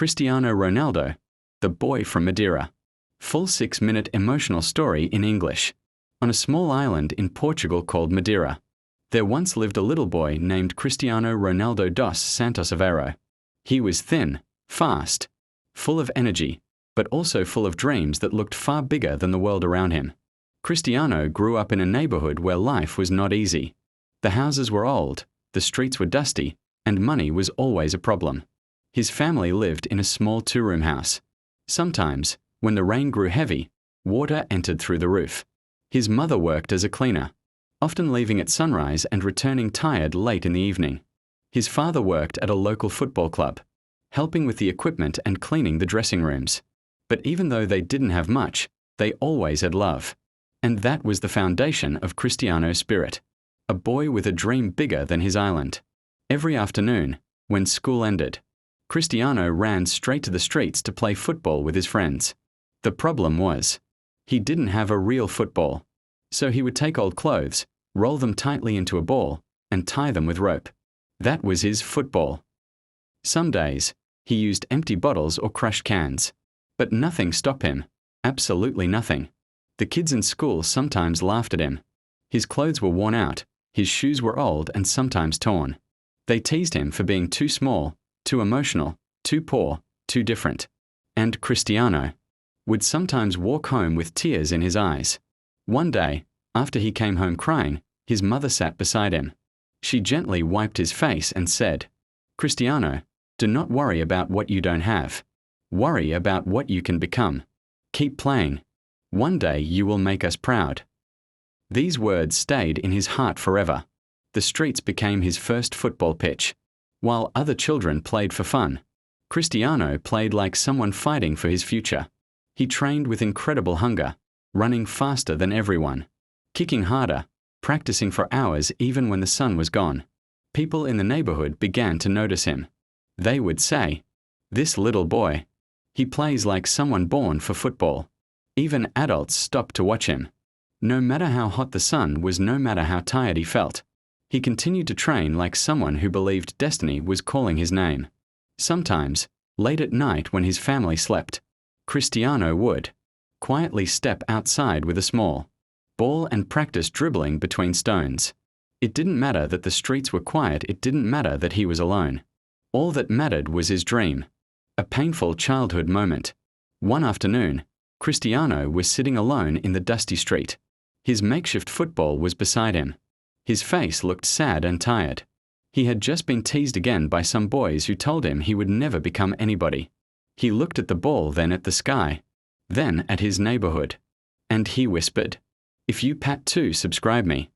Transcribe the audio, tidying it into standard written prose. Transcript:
Chritiano Ronaldo, the boy from Madeira. Full 6-minute emotional story in English. On a small island in Portugal called Madeira, there once lived a little boy named Chritiano Ronaldo dos Santos Aveiro. He was thin, fast, full of energy, but also full of dreams that looked far bigger than the world around him. Chritiano grew up in a neighborhood where life was not easy. The houses were old, the streets were dusty, and money was always a problem. His family lived in a small 2-room house. Sometimes, when the rain grew heavy, water entered through the roof. His mother worked as a cleaner, often leaving at sunrise and returning tired late in the evening. His father worked at a local football club, helping with the equipment and cleaning the dressing rooms. But even though they didn't have much, they always had love. And that was the foundation of Chritiano's spirit. A boy with a dream bigger than his island. Every afternoon, when school ended, Chritiano ran straight to the streets to play football with his friends. The problem was, he didn't have a real football. So he would take old clothes, roll them tightly into a ball, and tie them with rope. That was his football. Some days, he used empty bottles or crushed cans. But nothing stopped him. Absolutely nothing. The kids in school sometimes laughed at him. His clothes were worn out, his shoes were old and sometimes torn. They teased him for being too small, too emotional, too poor, too different. And Chritiano would sometimes walk home with tears in his eyes. One day, after he came home crying, his mother sat beside him. She gently wiped his face and said, "Chritiano, do not worry about what you don't have. Worry about what you can become. Keep playing. One day you will make us proud." These words stayed in his heart forever. The streets became his first football pitch. While other children played for fun, Chritiano played like someone fighting for his future. He trained with incredible hunger, running faster than everyone, kicking harder, practicing for hours even when the sun was gone. People in the neighborhood began to notice him. They would say, "This little boy, he plays like someone born for football." Even adults stopped to watch him. No matter how hot the sun was, no matter how tired he felt, he continued to train like someone who believed destiny was calling his name. Sometimes, late at night when his family slept, Chritiano would quietly step outside with a small ball and practice dribbling between stones. It didn't matter that the streets were quiet, it didn't matter that he was alone. All that mattered was his dream. A painful childhood moment. One afternoon, Chritiano was sitting alone in the dusty street. His makeshift football was beside him. His face looked sad and tired. He had just been teased again by some boys who told him he would never become anybody. He looked at the ball, then at the sky, then at his neighborhood. And he whispered, "If you pat to subscribe me,